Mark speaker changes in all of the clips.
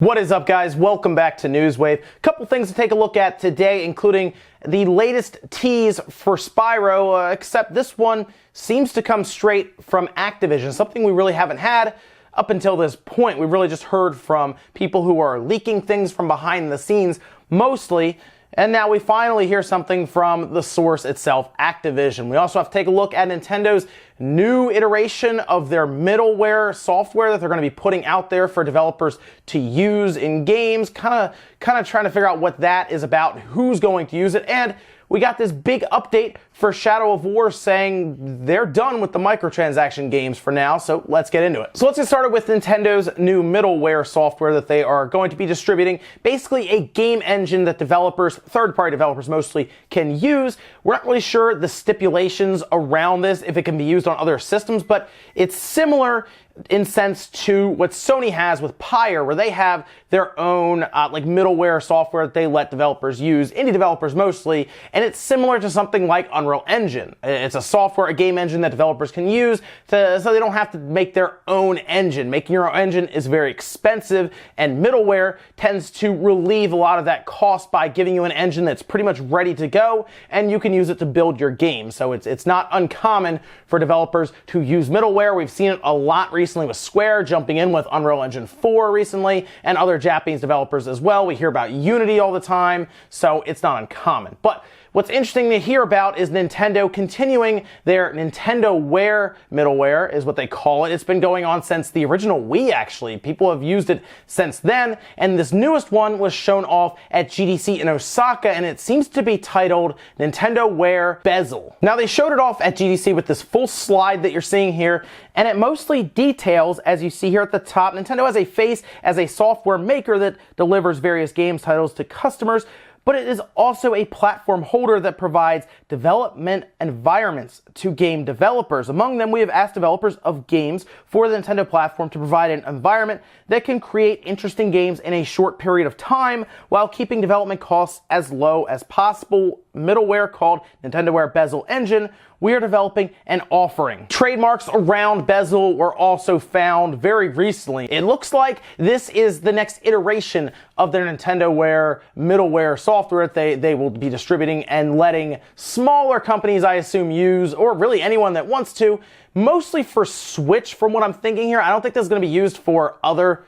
Speaker 1: What is up, guys? Welcome back to Newswave. A couple things to take a look at today, including the latest tease for Spyro, except this one seems to come straight from Activision, something we really haven't had up until this point. We've really just heard from people who are leaking things from behind the scenes, mostly, and now we finally hear something from the source itself, Activision. We also have to take a look at Nintendo's new iteration of their middleware software that they're going to be putting out there for developers to use in games. Kind of trying to figure out what that is about, who's going to use it, and we got this big update for Shadow of War saying they're done with the microtransaction games for now, so let's get into it. So let's get started with Nintendo's new middleware software that they are going to be distributing. Basically a game engine that developers, third-party developers mostly, can use. We're not really sure the stipulations around this, if it can be used on other systems, but it's similar in sense to what Sony has with Pyre, where they have their own like middleware software that they let developers use, indie developers mostly, and it's similar to something like Unreal Engine. It's a software, a game engine that developers can use so they don't have to make their own engine. Making your own engine is very expensive, and middleware tends to relieve a lot of that cost by giving you an engine that's pretty much ready to go, and you can use it to build your game. So it's not uncommon for developers to use middleware. We've seen it a lot recently with Square jumping in with Unreal Engine 4 recently, and other Japanese developers as well. We hear about Unity all the time, so it's not uncommon. But what's interesting to hear about is Nintendo continuing their Nintendoware middleware, is what they call it. It's been going on since the original Wii, actually. People have used it since then, and this newest one was shown off at GDC in Osaka, and it seems to be titled Nintendoware Bezel. Now, they showed it off at GDC with this full slide that you're seeing here, and it mostly details, as you see here at the top, Nintendo has a face as a software maker that delivers various games titles to customers, but it is also a platform holder that provides development environments to game developers. Among them, we have asked developers of games for the Nintendo platform to provide an environment that can create interesting games in a short period of time while keeping development costs as low as possible. Middleware called Nintendoware Bezel Engine, we are developing an offering. Trademarks around Bezel were also found very recently. It looks like this is the next iteration of their Nintendoware middleware software that they will be distributing and letting smaller companies, I assume, use, or really anyone that wants to, mostly for Switch from what I'm thinking here. I don't think this is going to be used for other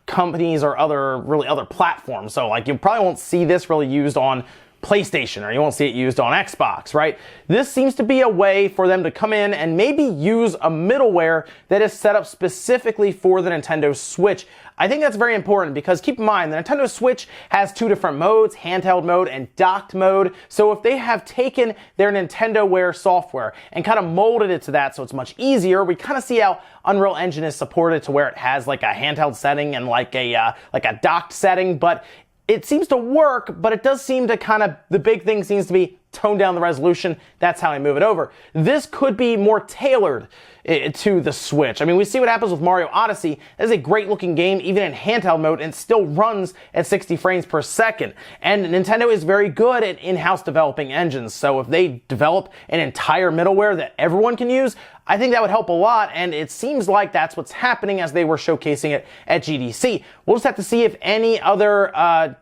Speaker 1: companies or other platforms. So like you probably won't see this really used on PlayStation, or you won't see it used on Xbox, right? This seems to be a way for them to come in and maybe use a middleware that is set up specifically for the Nintendo Switch. I think that's very important because keep in mind, the Nintendo Switch has two different modes, handheld mode and docked mode. So if they have taken their Nintendoware software and kind of molded it to that so it's much easier, we kind of see how Unreal Engine is supported to where it has like a handheld setting and like a docked setting, but it seems to work, but it does seem to the big thing seems to be tone down the resolution. That's how I move it over. This could be more tailored to the Switch. I mean, we see what happens with Mario Odyssey. It's a great looking game, even in handheld mode, and it still runs at 60 frames per second. And Nintendo is very good at in-house developing engines. So if they develop an entire middleware that everyone can use, I think that would help a lot, and it seems like that's what's happening as they were showcasing it at GDC. We'll just have to see if any other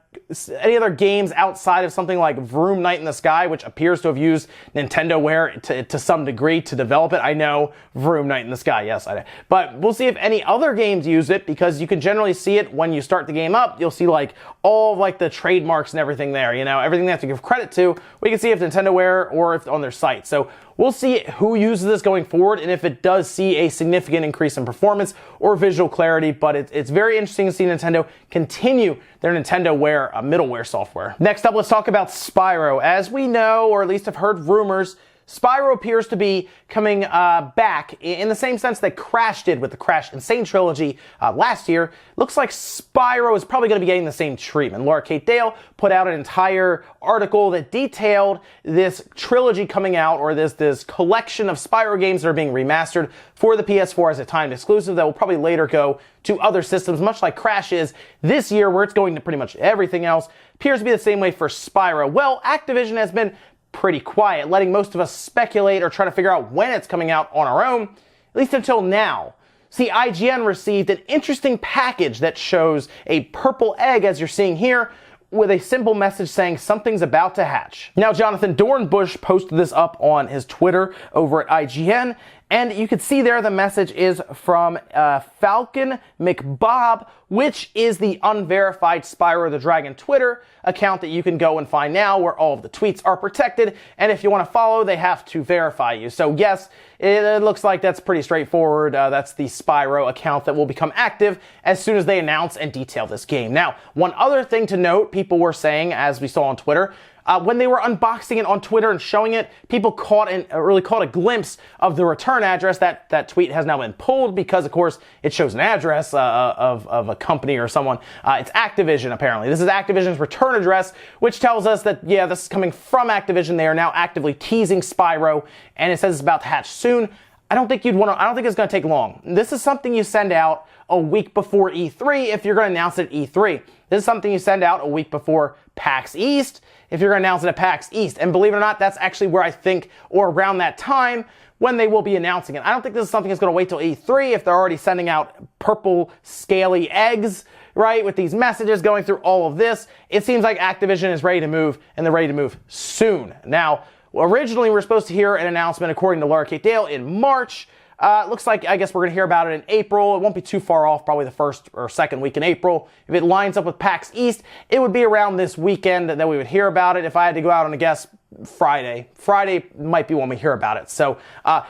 Speaker 1: games outside of something like Vroom Night in the Sky, which appears to have used Nintendoware to some degree to develop it. I know Vroom Night in the Sky, yes, I know. But we'll see if any other games use it, because you can generally see it when you start the game up. You'll see like all of like the trademarks and everything there, you know, everything they have to give credit to. We can see if Nintendoware or if on their site. So we'll see who uses this going forward and if it does see a significant increase in performance or visual clarity, but it's very interesting to see Nintendo continue their Nintendoware middleware software. Next up, let's talk about Spyro. As we know, or at least have heard rumors, Spyro appears to be coming back in the same sense that Crash did with the Crash Insane trilogy last year. Looks like Spyro is probably going to be getting the same treatment. Laura Kate Dale put out an entire article that detailed this trilogy coming out, or this collection of Spyro games that are being remastered for the PS4 as a timed exclusive that will probably later go to other systems, much like Crash is this year, where it's going to pretty much everything else. Appears to be the same way for Spyro. Well, Activision has been pretty quiet, letting most of us speculate or try to figure out when it's coming out on our own, at least until now. See, IGN received an interesting package that shows a purple egg, as you're seeing here, with a simple message saying something's about to hatch. Now, Jonathan Dornbush posted this up on his Twitter over at IGN, and you can see there the message is from Falcon McBob, which is the unverified Spyro the Dragon Twitter account that you can go and find now, where all of the tweets are protected, and if you want to follow, they have to verify you. So yes, it looks like that's pretty straightforward. That's the Spyro account that will become active as soon as they announce and detail this game. Now, one other thing to note, people were saying, as we saw on Twitter, when they were unboxing it on Twitter and showing it, people really caught a glimpse of the return address. That tweet has now been pulled because, of course, it shows an address of a company or someone. It's Activision, apparently. This is Activision's return address, which tells us that, yeah, this is coming from Activision. They are now actively teasing Spyro, and it says it's about to hatch soon. I don't think it's going to take long. This is something you send out a week before E3 if you're going to announce it at E3. This is something you send out a week before PAX East if you're going to announce it at PAX East. And believe it or not, that's actually where I think, or around that time, when they will be announcing it. I don't think this is something that's going to wait till E3 if they're already sending out purple scaly eggs, right, with these messages going through all of this. It seems like Activision is ready to move, and they're ready to move soon. Now, originally we were supposed to hear an announcement, according to Laura Kate Dale, in March. Looks like, I guess we're going to hear about it in April. It won't be too far off, probably the first or second week in April. If it lines up with PAX East, it would be around this weekend that we would hear about it. If I had to go out on a guess, Friday. Friday might be when we hear about it. So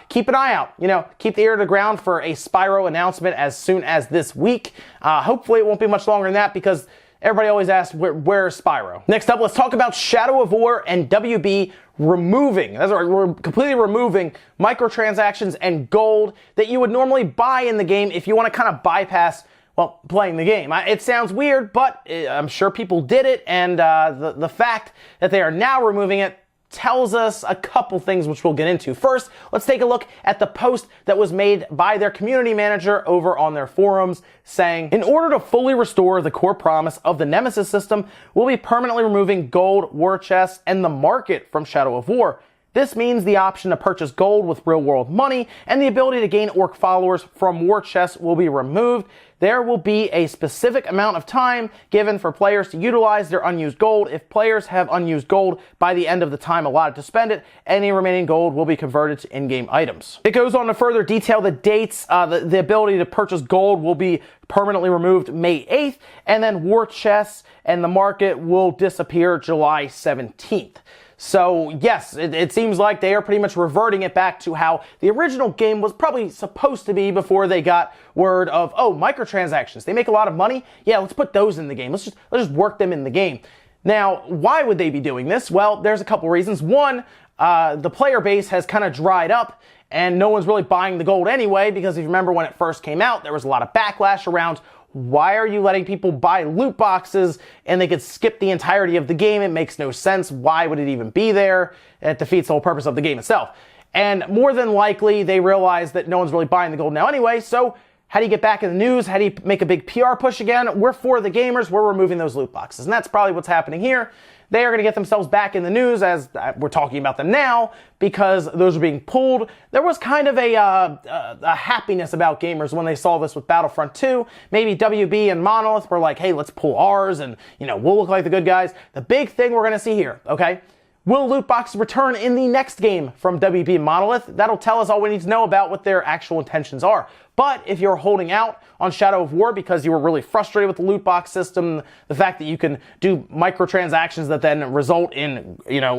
Speaker 1: keep an eye out. Keep the ear to the ground for a Spyro announcement as soon as this week. Hopefully it won't be much longer than that, because everybody always asks, where's Spyro? Next up, let's talk about Shadow of War and WB we're completely removing microtransactions and gold that you would normally buy in the game if you want to kind of bypass, well, playing the game. It sounds weird, but I'm sure people did it, and the fact that they are now removing it tells us a couple things which we'll get into. First, let's take a look at the post that was made by their community manager over on their forums, saying, in order to fully restore the core promise of the Nemesis system, we'll be permanently removing gold, war chests, and the market from Shadow of War. This means the option to purchase gold with real-world money and the ability to gain orc followers from war chests will be removed. There will be a specific amount of time given for players to utilize their unused gold. If players have unused gold by the end of the time allotted to spend it, any remaining gold will be converted to in-game items. It goes on to further detail the dates. The ability to purchase gold will be permanently removed May 8th, and then war chests and the market will disappear July 17th. So yes, it seems like they are pretty much reverting it back to how the original game was probably supposed to be before they got word of, oh, microtransactions, they make a lot of money. Yeah, let's put those in the game. Let's just work them in the game. Now, why would they be doing this? Well, there's a couple reasons. One, the player base has kind of dried up and no one's really buying the gold anyway, because if you remember when it first came out, there was a lot of backlash around, why are you letting people buy loot boxes and they could skip the entirety of the game? It makes no sense. Why would it even be there? It defeats the whole purpose of the game itself. And more than likely, they realize that no one's really buying the gold now anyway, so how do you get back in the news? How do you make a big PR push again? We're for the gamers. We're removing those loot boxes. And that's probably what's happening here. They are going to get themselves back in the news as we're talking about them now because those are being pulled. There was kind of a happiness about gamers when they saw this with Battlefront 2. Maybe WB and Monolith were like, hey, let's pull ours and, we'll look like the good guys. The big thing we're going to see here, okay? Will loot boxes return in the next game from WB and Monolith? That'll tell us all we need to know about what their actual intentions are. But if you're holding out on Shadow of War because you were really frustrated with the loot box system, the fact that you can do microtransactions that then result in,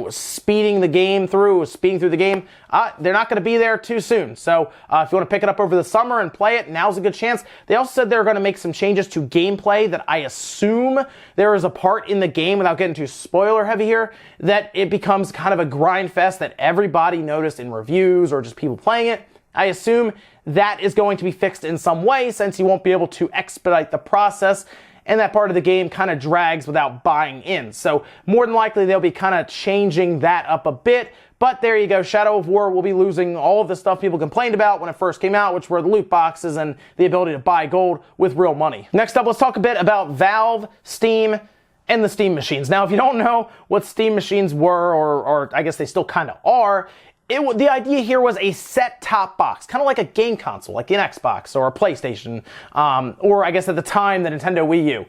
Speaker 1: speeding through the game, they're not going to be there too soon. So if you want to pick it up over the summer and play it, now's a good chance. They also said they're going to make some changes to gameplay that I assume there is a part in the game, without getting too spoiler heavy here, that it becomes kind of a grind fest that everybody noticed in reviews or just people playing it. I assume that is going to be fixed in some way since you won't be able to expedite the process and that part of the game kind of drags without buying in. So more than likely they'll be kind of changing that up a bit. But there you go, Shadow of War will be losing all of the stuff people complained about when it first came out, which were the loot boxes and the ability to buy gold with real money. Next up, let's talk a bit about Valve, Steam, and the Steam machines. Now, if you don't know what Steam machines were, or I guess they still kind of are, The idea here was a set-top box, kind of like a game console, like an Xbox or a PlayStation, or I guess at the time, the Nintendo Wii U.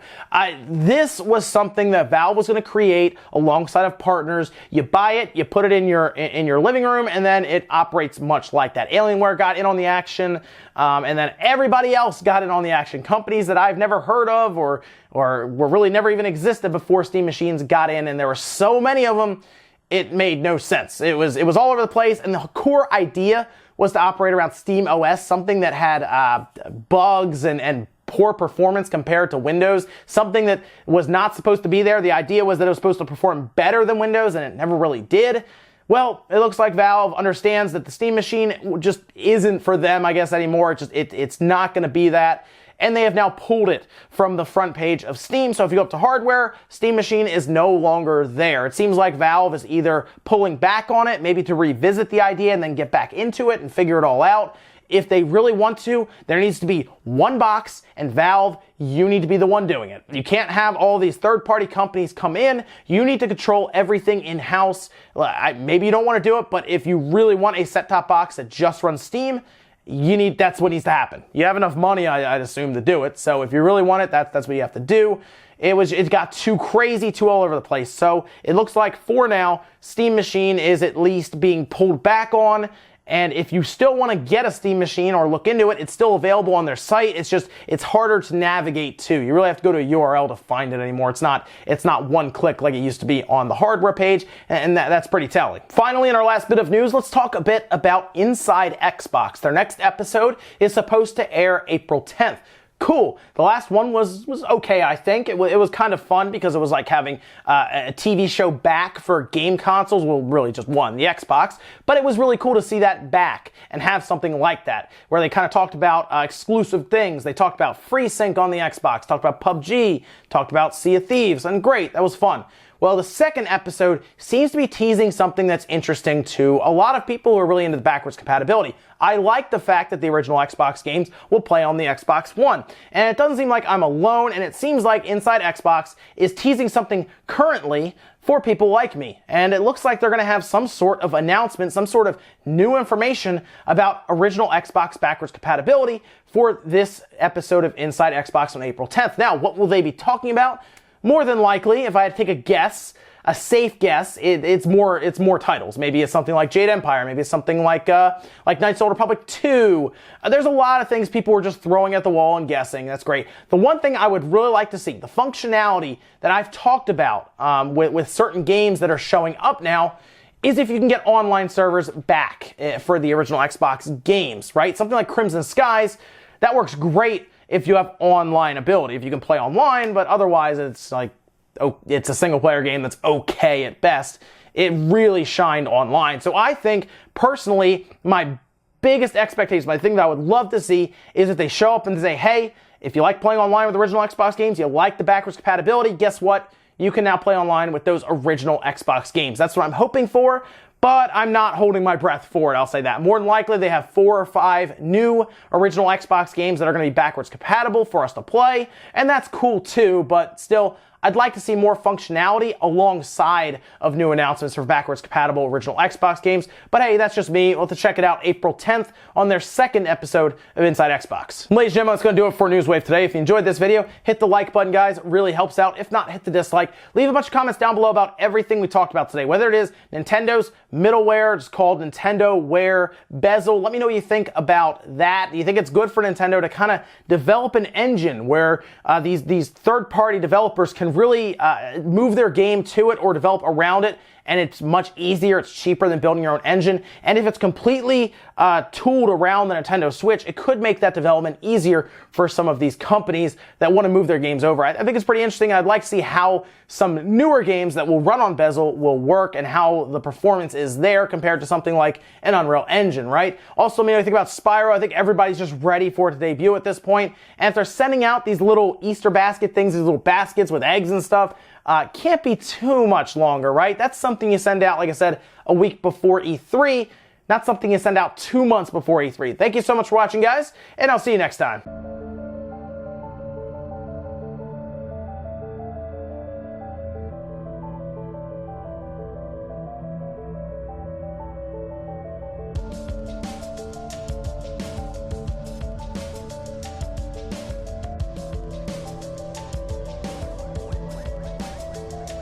Speaker 1: This was something that Valve was going to create alongside of partners. You buy it, you put it in your living room, and then it operates much like that. Alienware got in on the action, and then everybody else got in on the action. Companies that I've never heard of or were really never even existed before Steam machines got in, and there were so many of them, it made no sense. It was all over the place, and the core idea was to operate around Steam OS, something that had bugs and poor performance compared to Windows, something that was not supposed to be there. The idea was that it was supposed to perform better than Windows, and it never really did. Well, it looks like Valve understands that the Steam machine just isn't for them, I guess, anymore. It's not going to be that. And they have now pulled it from the front page of Steam. So if you go up to hardware, Steam machine is no longer there. It seems like Valve is either pulling back on it, maybe to revisit the idea and then get back into it and figure it all out. If they really want to, there needs to be one box, and Valve, you need to be the one doing it. You can't have all these third-party companies come in. You need to control everything in-house. Maybe you don't want to do it, but if you really want a set-top box that just runs Steam, that's what needs to happen. You have enough money, I'd assume, to do it. So if you really want it, that's what you have to do. It got too crazy, too all over the place. So it looks like for now, Steam machine is at least being pulled back on. And if you still want to get a Steam machine or look into it, it's still available on their site. It's harder to navigate too. You really have to go to a URL to find it anymore. It's not one click like it used to be on the hardware page, and that's pretty telling. Finally, in our last bit of news, let's talk a bit about Inside Xbox. Their next episode is supposed to air April 10th. Cool. The last one was okay, I think. It was kind of fun because it was like having a TV show back for game consoles. Well, really just one, the Xbox. But it was really cool to see that back and have something like that, where they kind of talked about exclusive things. They talked about FreeSync on the Xbox, talked about PUBG, talked about Sea of Thieves, and great, that was fun. Well, the second episode seems to be teasing something that's interesting to a lot of people who are really into the backwards compatibility. I like the fact that the original Xbox games will play on the Xbox One. And it doesn't seem like I'm alone, and it seems like Inside Xbox is teasing something currently for people like me. And it looks like they're going to have some sort of announcement, some sort of new information about original Xbox backwards compatibility for this episode of Inside Xbox on April 10th. Now, what will they be talking about? More than likely, if I had to take a guess, a safe guess, it's more titles. Maybe it's something like Jade Empire. Maybe it's something like Knights of the Old Republic 2. There's a lot of things people were just throwing at the wall and guessing. That's great. The one thing I would really like to see, the functionality that I've talked about with certain games that are showing up now, is if you can get online servers back for the original Xbox games, right? Something like Crimson Skies, that works great if you have online ability, if you can play online, but otherwise it's like, it's a single player game that's okay at best. It really shined online. So I think, personally, my biggest expectation, my thing that I would love to see is if they show up and say, hey, if you like playing online with original Xbox games, you like the backwards compatibility, guess what? You can now play online with those original Xbox games. That's what I'm hoping for. But I'm not holding my breath for it, I'll say that. More than likely, they have 4 or 5 new original Xbox games that are going to be backwards compatible for us to play, and that's cool too, but still, I'd like to see more functionality alongside of new announcements for backwards compatible original Xbox games. But hey, that's just me. We'll have to check it out April 10th on their second episode of Inside Xbox. Ladies and gentlemen, that's going to do it for Newswave today. If you enjoyed this video, hit the like button, guys. It really helps out. If not, hit the dislike. Leave a bunch of comments down below about everything we talked about today, whether it is Nintendo's middleware, it's called Nintendoware Bezel. Let me know what you think about that. Do you think it's good for Nintendo to kind of develop an engine where these third-party developers can really move their game to it or develop around it, and it's much easier, it's cheaper than building your own engine? And if it's completely tooled around the Nintendo Switch, it could make that development easier for some of these companies that want to move their games over. I think it's pretty interesting. I'd like to see how some newer games that will run on Bezel will work and how the performance is there compared to something like an Unreal Engine, right? Also, when I think about Spyro, I think everybody's just ready for it to debut at this point. And if they're sending out these little Easter basket things, these little baskets with eggs and stuff, can't be too much longer, right? That's something you send out, like I said, a week before E3, not something you send out 2 months before E3. Thank you so much for watching, guys, and I'll see you next time.